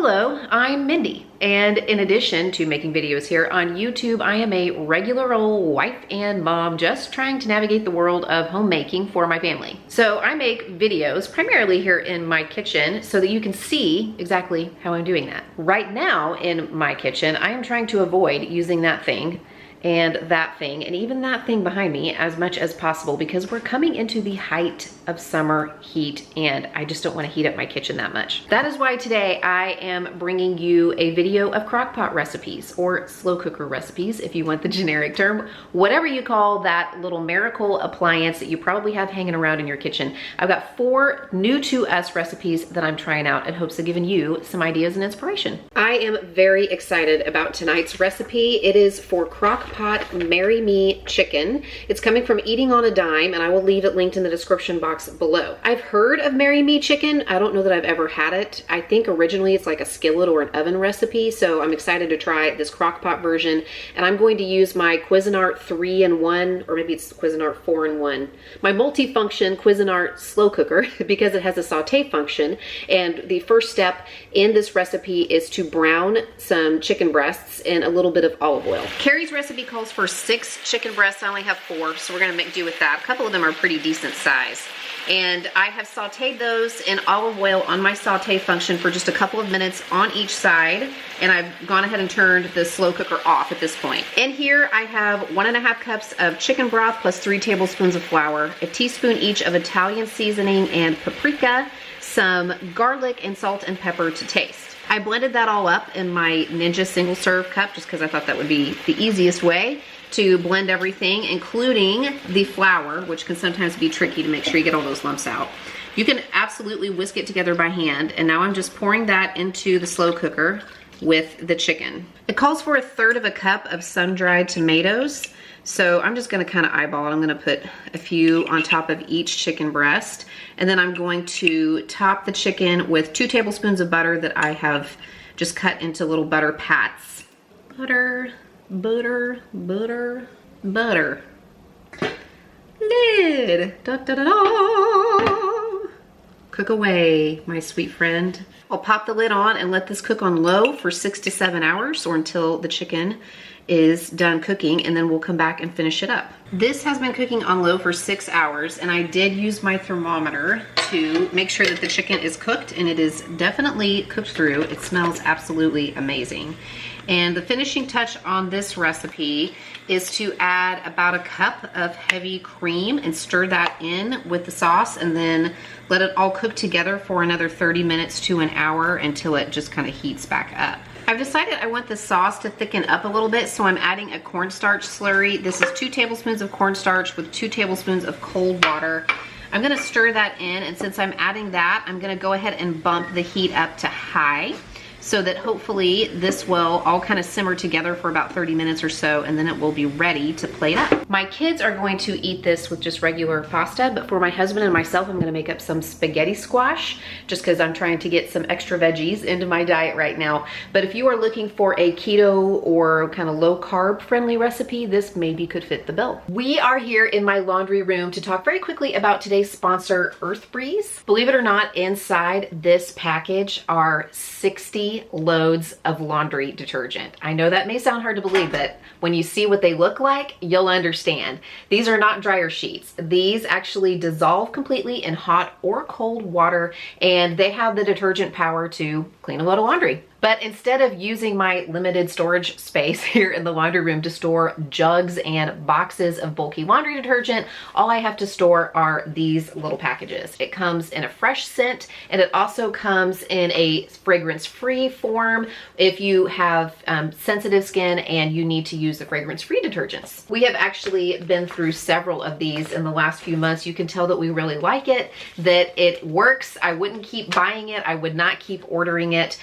Hello, I'm Mindy, and in addition to making videos here on YouTube, I am a regular old wife and mom just trying to navigate the world of homemaking for my family. So I make videos primarily here in my kitchen so that you can see exactly how I'm doing that. Right now in my kitchen, I am trying to avoid using that thing and that thing and even that thing behind me as much as possible because we're coming into the height of summer heat and I just don't want to heat up my kitchen that much. That is why today I am bringing you a video of crock-pot recipes, or slow cooker recipes if you want the generic term, whatever you call that little miracle appliance that you probably have hanging around in your kitchen. I've got 4 new to us recipes that I'm trying out in hopes of giving you some ideas and inspiration. I am very excited about tonight's recipe. It is for CROCKPOT Marry Me Chicken. It's coming from Eating on a Dime, and I will leave it linked in the description box below. I've heard of Marry Me Chicken. I don't know that I've ever had it. I think originally it's like a skillet or an oven recipe, so I'm excited to try this CROCKPOT version. And I'm going to use my Cuisinart 3-in-1, or maybe it's Cuisinart 4-in-1, my multifunction Cuisinart slow cooker because it has a saute function. And the first step in this recipe is to brown some chicken breasts in a little bit of olive oil. Carrie's recipe calls for 6 chicken breasts. I only have 4, so we're gonna make do with that. A couple of them are pretty decent size. And I have sauteed those in olive oil on my saute function for just a couple of minutes on each side. And I've gone ahead and turned the slow cooker off at this point. In here, I have 1½ cups of chicken broth plus 3 tablespoons of flour, a teaspoon each of Italian seasoning and paprika, some garlic and salt and pepper to taste. I blended that all up in my Ninja single serve cup just because I thought that would be the easiest way to blend everything, including the flour, which can sometimes be tricky to make sure you get all those lumps out. You can absolutely whisk it together by hand, and now I'm just pouring that into the slow cooker with the chicken. It calls for 1/3 cup of sun-dried tomatoes, so I'm just gonna kind of eyeball it. I'm gonna put a few on top of each chicken breast, and then I'm going to top the chicken with 2 tablespoons of butter that I have just cut into little butter pats. Butter. Butter, butter, butter. Lid. Da, da, da, da. Cook away, my sweet friend. I'll pop the lid on and let this cook on low for 6 to 7 hours, or until the chicken is done cooking, and then we'll come back and finish it up. This has been cooking on low for 6 hours, and I did use my thermometer to make sure that the chicken is cooked, and it is definitely cooked through. It smells absolutely amazing. And the finishing touch on this recipe is to add about 1 cup of heavy cream and stir that in with the sauce, and then let it all cook together for another 30 minutes to an hour until it just kind of heats back up. I've decided I want the sauce to thicken up a little bit, so I'm adding a cornstarch slurry. This is 2 tablespoons of cornstarch with 2 tablespoons of cold water. I'm gonna stir that in, and since I'm adding that, I'm gonna go ahead and bump the heat up to high, so that hopefully this will all kind of simmer together for about 30 minutes or so, and then it will be ready to plate up. My kids are going to eat this with just regular pasta, but for my husband and myself, I'm gonna make up some spaghetti squash, just because I'm trying to get some extra veggies into my diet right now. But if you are looking for a keto or kind of low carb friendly recipe, this maybe could fit the bill. We are here in my laundry room to talk very quickly about today's sponsor, Earth Breeze. Believe it or not, inside this package are 60 loads of laundry detergent. I know that may sound hard to believe, but when you see what they look like, you'll understand. These are not dryer sheets. These actually dissolve completely in hot or cold water, and they have the detergent power to clean a load of laundry. But instead of using my limited storage space here in the laundry room to store jugs and boxes of bulky laundry detergent, all I have to store are these little packages. It comes in a fresh scent, and it also comes in a fragrance-free form if you have sensitive skin and you need to use the fragrance-free detergents. We have actually been through several of these in the last few months. You can tell that we really like it, that it works. I wouldn't keep buying it. I would not keep ordering it.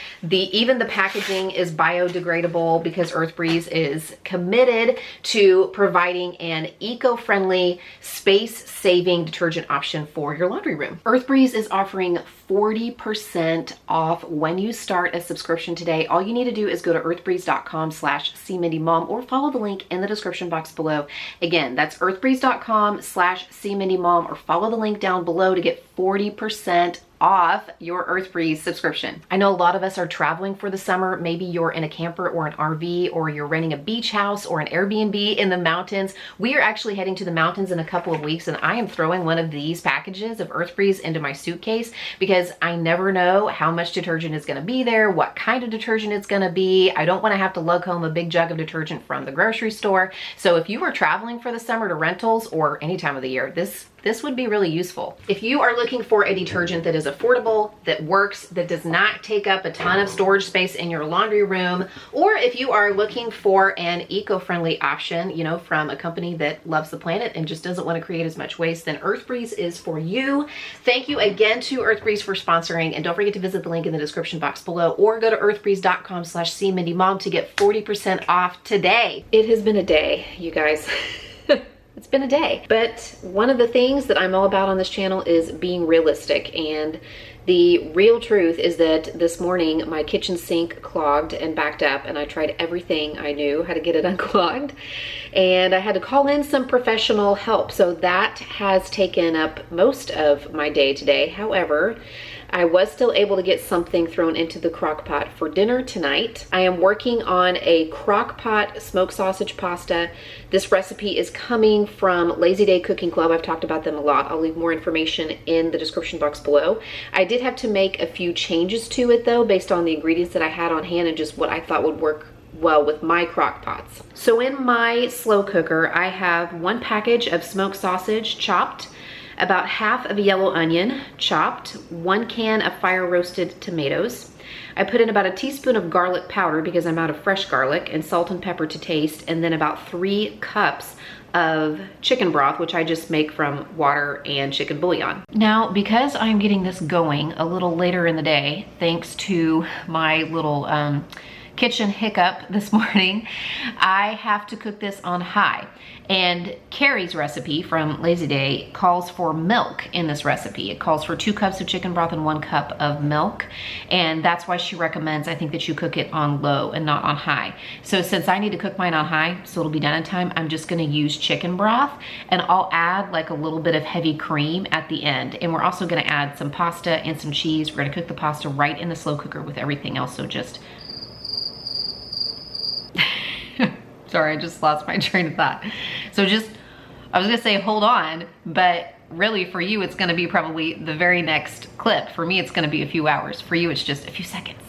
Even the packaging is biodegradable because Earth Breeze is committed to providing an eco-friendly, space-saving detergent option for your laundry room. Earth Breeze is offering 40% off when you start a subscription today. All you need to do is go to earthbreeze.com/cmindymom or follow the link in the description box below. Again, that's earthbreeze.com/cmindymom or follow the link down below to get 40% off your Earth Breeze subscription. I know a lot of us are traveling for the summer. Maybe you're in a camper or an RV, or you're renting a beach house or an Airbnb in the mountains. We are actually heading to the mountains in a couple of weeks, and I am throwing one of these packages of Earth Breeze into my suitcase because I never know how much detergent is going to be there, what kind of detergent it's going to be. I don't want to have to lug home a big jug of detergent from the grocery store. So if you are traveling for the summer to rentals or any time of the year, this would be really useful. If you are looking for a detergent that is affordable, that works, that does not take up a ton of storage space in your laundry room, or if you are looking for an eco-friendly option, you know, from a company that loves the planet and just doesn't want to create as much waste, then Earth Breeze is for you. Thank you again to Earth Breeze for sponsoring, and don't forget to visit the link in the description box below, or go to earthbreeze.com/cmindymom to get 40% off today. It has been a day, you guys. It's been a day. But one of the things that I'm all about on this channel is being realistic. And the real truth is that this morning my kitchen sink clogged and backed up, and I tried everything I knew how to get it unclogged. And I had to call in some professional help. So that has taken up most of my day today. However, I was still able to get something thrown into the crock pot for dinner tonight. I am working on a crock pot smoked sausage pasta. This recipe is coming from Lazy Day Cooking Club. I've talked about them a lot. I'll leave more information in the description box below. I did have to make a few changes to it though, based on the ingredients that I had on hand and just what I thought would work well with my crock pots. So in my slow cooker, I have 1 package of smoked sausage chopped, about half of a yellow onion chopped, 1 can of fire roasted tomatoes. I put in about a teaspoon of garlic powder because I'm out of fresh garlic, and salt and pepper to taste, and then about 3 cups of chicken broth, which I just make from water and chicken bouillon. Now, because I'm getting this going a little later in the day, thanks to my little kitchen hiccup this morning, I have to cook this on high. And Carrie's recipe from Lazy Day calls for milk in this recipe. It calls for 2 cups of chicken broth and 1 cup of milk. And that's why she recommends, I think, that you cook it on low and not on high. So since I need to cook mine on high, so it'll be done in time, I'm just gonna use chicken broth, and I'll add like a little bit of heavy cream at the end. And we're also gonna add some pasta and some cheese. We're gonna cook the pasta right in the slow cooker with everything else, so just sorry, I just lost my train of thought. So just, I was gonna say hold on, but really for you, it's gonna be probably the very next clip. For me, it's gonna be a few hours. For you, it's just a few seconds.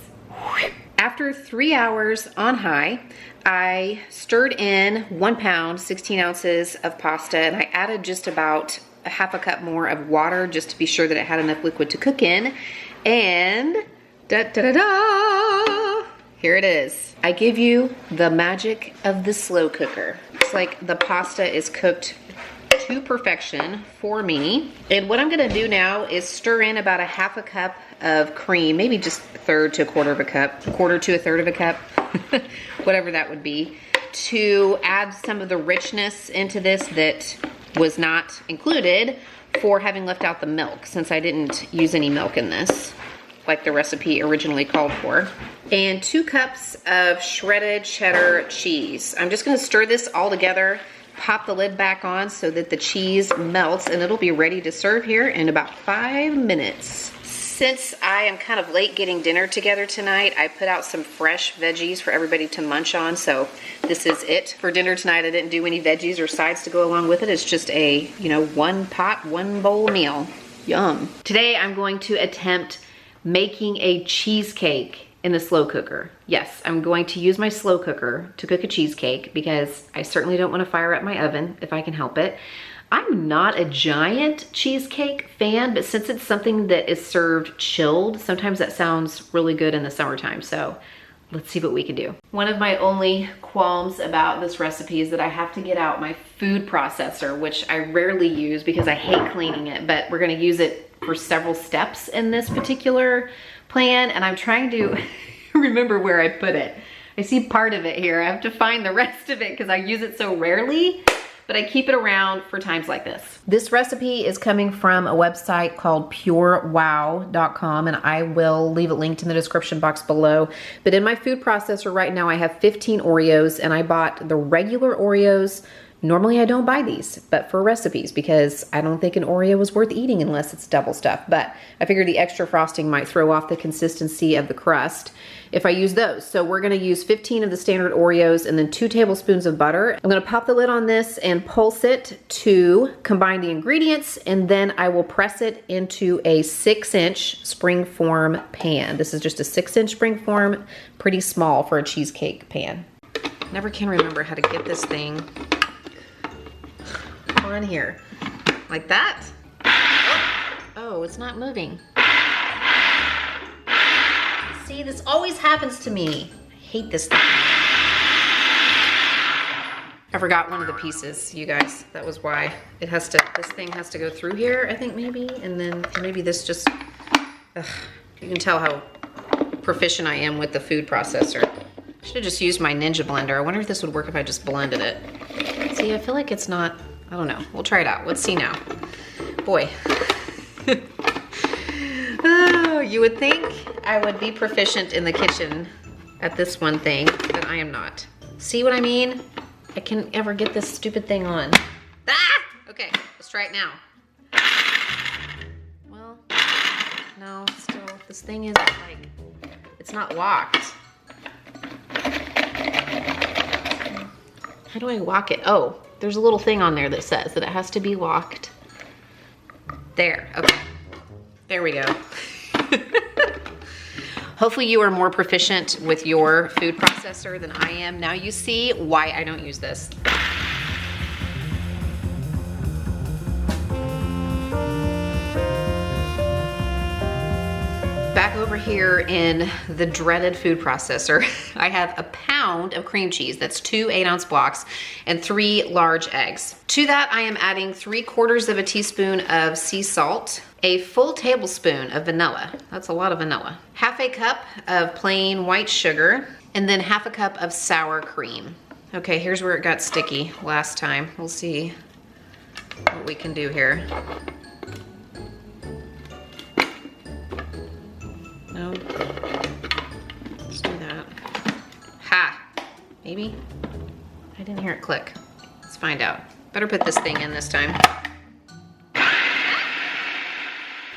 After 3 hours on high, I stirred in 1 pound, 16 ounces of pasta, and I added just about a half a cup more of water just to be sure that it had enough liquid to cook in. And da-da-da-da! Here it is. I give you the magic of the slow cooker. It's like the pasta is cooked to perfection for me. And what I'm gonna do now is stir in about a half a cup of cream, maybe just a third to a quarter of a cup, a quarter to a third of a cup, whatever that would be, to add some of the richness into this that was not included for having left out the milk, since I didn't use any milk in this, like the recipe originally called for. And 2 cups of shredded cheddar cheese. I'm just gonna stir this all together, pop the lid back on so that the cheese melts, and it'll be ready to serve here in about 5 minutes. Since I am kind of late getting dinner together tonight, I put out some fresh veggies for everybody to munch on. So this is it for dinner tonight. I didn't do any veggies or sides to go along with it. It's just a, you know, 1 pot, 1 bowl meal. Yum. Today I'm going to attempt making a cheesecake in the slow cooker. Yes, I'm going to use my slow cooker to cook a cheesecake because I certainly don't want to fire up my oven if I can help it. I'm not a giant cheesecake fan, but since it's something that is served chilled, sometimes that sounds really good in the summertime. So let's see what we can do. One of my only qualms about this recipe is that I have to get out my food processor, which I rarely use because I hate cleaning it, but we're gonna use it for several steps in this particular plan, and I'm trying to remember where I put it. I see part of it here. I have to find the rest of it because I use it so rarely, but I keep it around for times like this. This recipe is coming from a website called purewow.com, and I will leave it linked in the description box below. But in my food processor right now, I have 15 Oreos, and I bought the regular Oreos, Normally I don't buy these, but for recipes, because I don't think an Oreo is worth eating unless it's double stuffed. But I figured the extra frosting might throw off the consistency of the crust if I use those. So we're gonna use 15 of the standard Oreos and then 2 tablespoons of butter. I'm gonna pop the lid on this and pulse it to combine the ingredients, and then I will press it into a 6-inch springform pan. This is just a 6-inch springform, pretty small for a cheesecake pan. Never can remember how to get this thing on here. Like that? Oh, it's not moving. See, this always happens to me. I hate this thing. I forgot one of the pieces, you guys. That was why. It has to, this thing has to go through here, I think maybe, and then maybe this just, ugh, you can tell how proficient I am with the food processor. I should have just used my Ninja blender. I wonder if this would work if I just blended it. See, I feel like it's not, I don't know. We'll try it out. Let's see now. Boy. Oh, you would think I would be proficient in the kitchen at this one thing, but I am not. See what I mean? I can't ever get this stupid thing on. Ah! Okay, let's try it now. Well, no, still, this thing isn't like, it's not locked. How do I lock it? Oh, there's a little thing on there that says that it has to be locked. There, okay. There we go. Hopefully you are more proficient with your food processor than I am. Now you see why I don't use this. Back over here in the dreaded food processor, I have a pound of cream cheese. That's 2 8-ounce blocks and 3 large eggs. To that, I am adding 3/4 of a teaspoon of sea salt, a full tablespoon of vanilla. That's a lot of vanilla. Half a cup of plain white sugar, and then half a cup of sour cream. Okay, here's where it got sticky last time. We'll see what we can do here. No. Let's do that. Ha! Maybe? I didn't hear it click. Let's find out. Better put this thing in this time.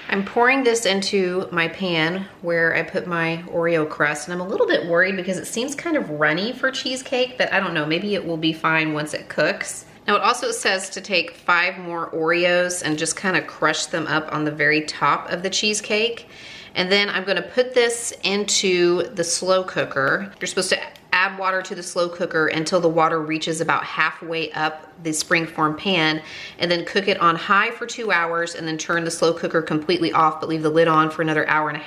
I'm pouring this into my pan where I put my Oreo crust, and I'm a little bit worried because it seems kind of runny for cheesecake, but I don't know, maybe it will be fine once it cooks. Now it also says to take 5 more Oreos and just kind of crush them up on the very top of the cheesecake. And then I'm gonna put this into the slow cooker. You're supposed to add water to the slow cooker until the water reaches about halfway up the springform pan, and then cook it on high for 2 hours, and then turn the slow cooker completely off, but leave the lid on for another 1.5 hours.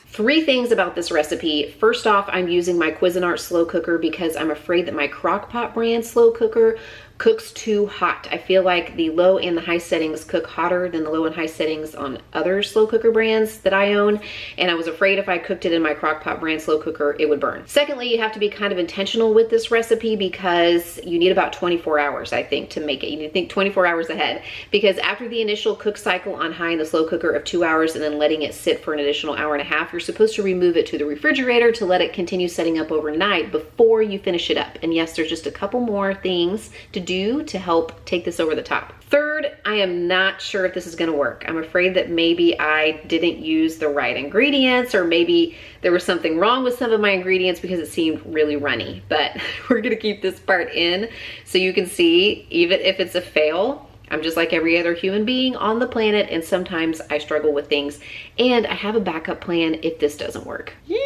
3 things about this recipe. First off, I'm using my Cuisinart slow cooker because I'm afraid that my CROCKPOT brand slow cooker cooks too hot. I feel like the low and the high settings cook hotter than the low and high settings on other slow cooker brands that I own, and I was afraid if I cooked it in my CROCKPOT brand slow cooker, it would burn. Secondly, you have to be kind of intentional with this recipe because you need about 24 hours, I think, to make it. You need to think 24 hours ahead, because after the initial cook cycle on high in the slow cooker of 2 hours and then letting it sit for an additional 1.5 hours, you're supposed to remove it to the refrigerator to let it continue setting up overnight before you finish it up. And yes, there's just a couple more things to do to help take this over the top. Third, I am not sure if this is gonna work. I'm afraid that maybe I didn't use the right ingredients, or maybe there was something wrong with some of my ingredients because it seemed really runny. But we're gonna keep this part in so you can see, even if it's a fail, I'm just like every other human being on the planet, and sometimes I struggle with things, and I have a backup plan if this doesn't work. Yee!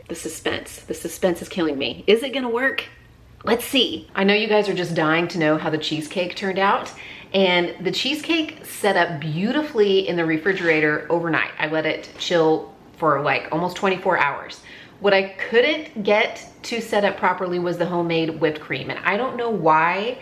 The suspense is killing me. Is it gonna work? Let's see. I know you guys are just dying to know how the cheesecake turned out, and the cheesecake set up beautifully in the refrigerator overnight. I let it chill for like almost 24 hours. What I couldn't get to set up properly was the homemade whipped cream, and I don't know why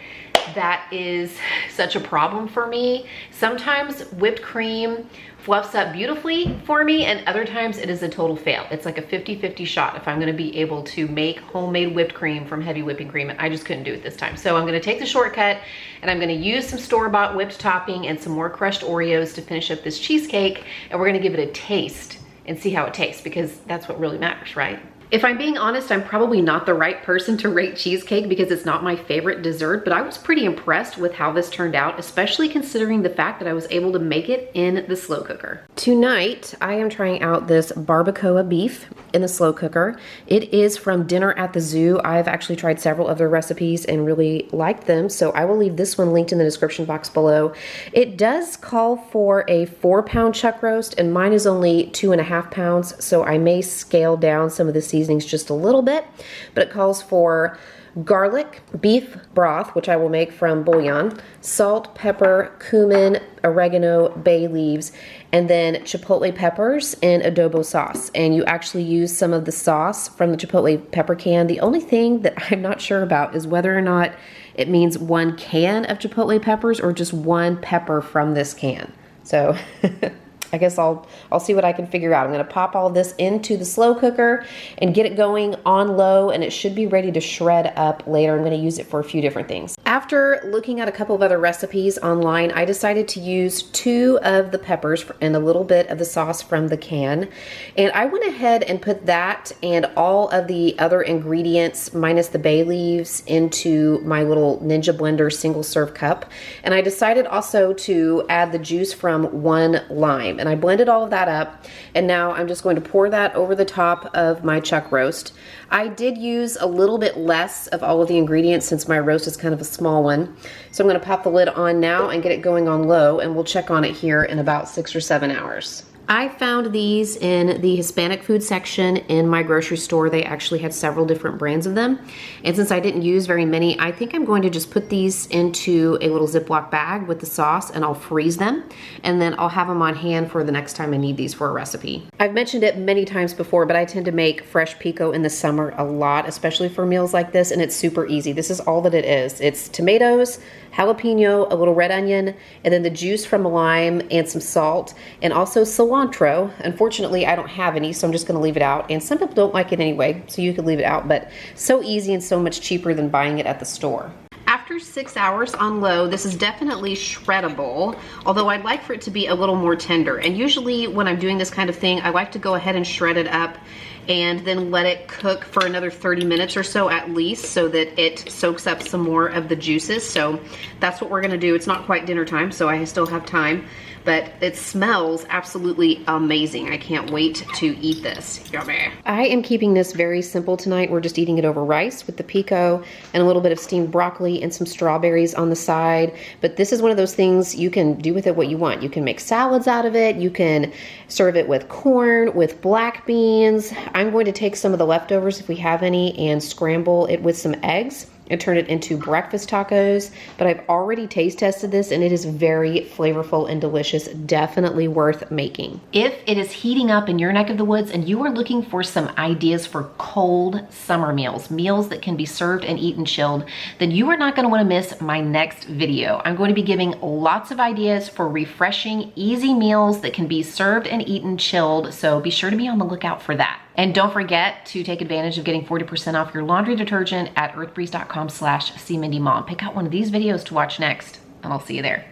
that is such a problem for me. Sometimes whipped cream fluffs up beautifully for me, and other times it is a total fail. It's like a 50-50 shot if I'm gonna be able to make homemade whipped cream from heavy whipping cream, and I just couldn't do it this time. So I'm gonna take the shortcut, and I'm gonna use some store-bought whipped topping and some more crushed Oreos to finish up this cheesecake, and we're gonna give it a taste and see how it tastes, because that's what really matters, right? If I'm being honest, I'm probably not the right person to rate cheesecake because it's not my favorite dessert, but I was pretty impressed with how this turned out, especially considering the fact that I was able to make it in the slow cooker. Tonight, I am trying out this Barbacoa Beef in the slow cooker. It is from Dinner at the Zoo. I've actually tried several of their recipes and really liked them, so I will leave this one linked in the description box below. It does call for a 4-pound chuck roast, and mine is only 2.5 pounds, so I may scale down some of the seasonings just a little bit, but it calls for garlic, beef broth, which I will make from bouillon, salt, pepper, cumin, oregano, bay leaves, and then chipotle peppers and adobo sauce. And you actually use some of the sauce from the chipotle pepper can. The only thing that I'm not sure about is whether or not it means 1 can of chipotle peppers or just 1 pepper from this can. So I guess I'll see what I can figure out. I'm gonna pop all this into the slow cooker and get it going on low, and it should be ready to shred up later. I'm gonna use it for a few different things. After looking at a couple of other recipes online, I decided to use 2 of the peppers and a little bit of the sauce from the can. And I went ahead and put that and all of the other ingredients minus the bay leaves into my little Ninja Blender single serve cup. And I decided also to add the juice from 1 lime. And I blended all of that up, and now I'm just going to pour that over the top of my chuck roast. I did use a little bit less of all of the ingredients since my roast is kind of a small one. So I'm going to pop the lid on now and get it going on low, and we'll check on it here in about 6 or 7 hours. I found these in the Hispanic food section in my grocery store. They actually had several different brands of them. And since I didn't use very many, I think I'm going to just put these into a little Ziploc bag with the sauce, and I'll freeze them. And then I'll have them on hand for the next time I need these for a recipe. I've mentioned it many times before, but I tend to make fresh pico in the summer a lot, especially for meals like this, and it's super easy. This is all that it is. It's tomatoes, jalapeno, a little red onion, and then the juice from a lime and some salt, and also cilantro. Unfortunately, I don't have any, so I'm just gonna leave it out. And some people don't like it anyway, so you could leave it out, but so easy and so much cheaper than buying it at the store. After 6 hours on low, this is definitely shreddable, although I'd like for it to be a little more tender. And usually when I'm doing this kind of thing, I like to go ahead and shred it up and then let it cook for another 30 minutes or so at least, so that it soaks up some more of the juices. So that's what we're gonna do. It's not quite dinner time, so I still have time, but it smells absolutely amazing. I can't wait to eat this. Yummy. I am keeping this very simple tonight. We're just eating it over rice with the pico and a little bit of steamed broccoli and some strawberries on the side. But this is one of those things you can do with it what you want. You can make salads out of it. You can serve it with corn, with black beans. I'm going to take some of the leftovers, if we have any, and scramble it with some eggs and turn it into breakfast tacos. But I've already taste tested this, and it is very flavorful and delicious. Definitely worth making. If it is heating up in your neck of the woods and you are looking for some ideas for cold summer meals, meals that can be served and eaten chilled, then you are not going to want to miss my next video. I'm going to be giving lots of ideas for refreshing, easy meals that can be served and eaten chilled, so be sure to be on the lookout for that. And don't forget to take advantage of getting 40% off your laundry detergent at earthbreeze.com/cmindymom. Pick out one of these videos to watch next, and I'll see you there.